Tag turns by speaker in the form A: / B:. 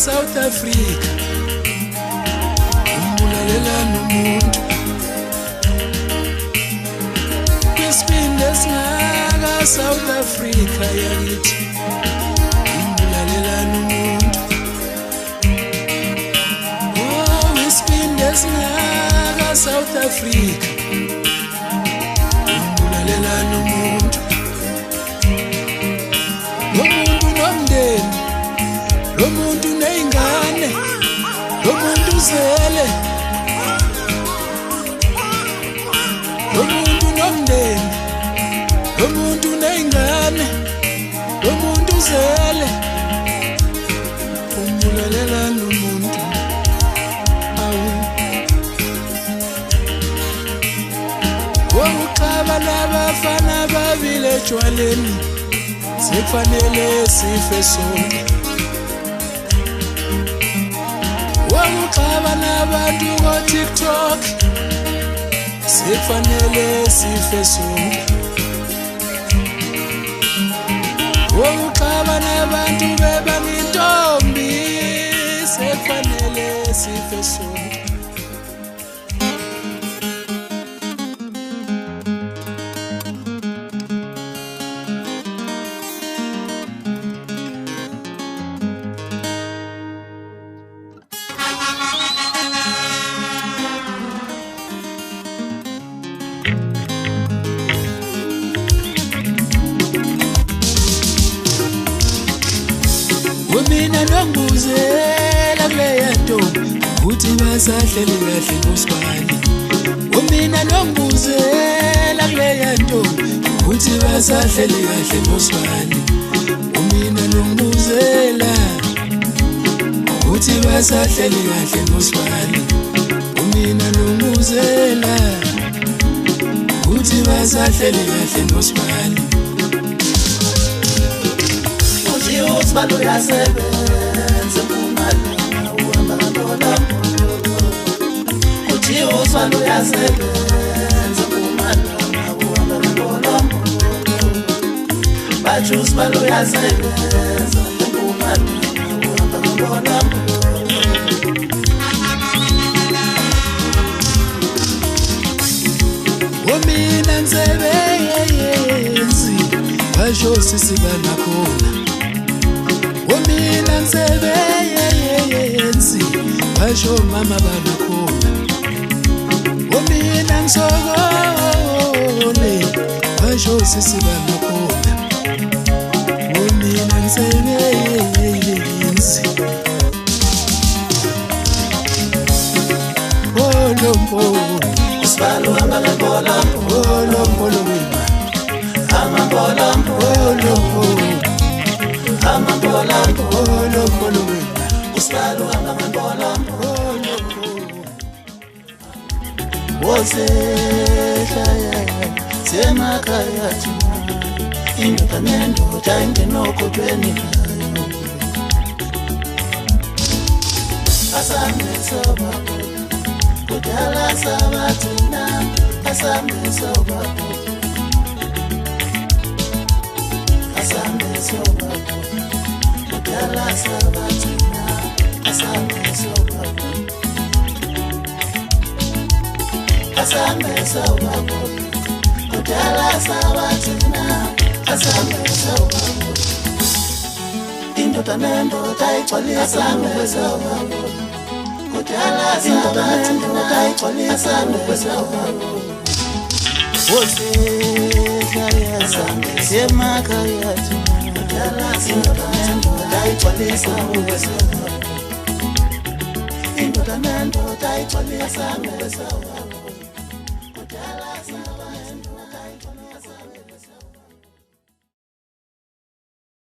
A: South Africa umbulalela nomuntu kwisibindi esingaka South Africa yakithi umbulalela nomuntu kwisibindi esingaka South Africa umbulalela nomuntu lo muntu neyingane lo muntu uzele lo muntu nomndeni lo muntu neyingane lo muntu uzele umbulalela nomuntu wokuxaba labafana babile ejwaleni sekufanele sife sonke wokuxaba nabantu ko-TikTok sekufanele sife sonke wokuxaba nabantu bebangintombi sekufanele sife sonke Mina nongibuzela kuleya ntombi ukuthi basahleli kahle ngosibali mina nongibuzela kuleya ntombi ukuthi basahleli kahle ngosibali mina nongibuzela ukuthi basahleli kahle ngosibali mina nongibuzela ukuthi basahleli kahle ngosibali Usibalo yasebenza kumana uhamba ngabona uthi usibalo yasebenza kumana uhamba ngabona bathi usibalo yasebenza kumana uhamba ngabona mina ngisebenzi basho sisibana khona mina ngisebenzi basho mama banakhona mina ngisokole basho sisi banakhona mina ngisebenzi olombo usibalo amangbola olombo lomba amangbola olombo Amambola, bolo, bolo, usibalo amambola, bolo, wose hlaya semakhaya thina indoda nendoda ingenokotweni asambe soba kudala sabathina asambe soba asambe soba Kudala sabathina asambe soba kudala sabathina asambe soba indoda nendoda ixolisa asambe soba kudala sabathina asambe soba wose hlaya semakhaya thina indoda nendoda ixolisa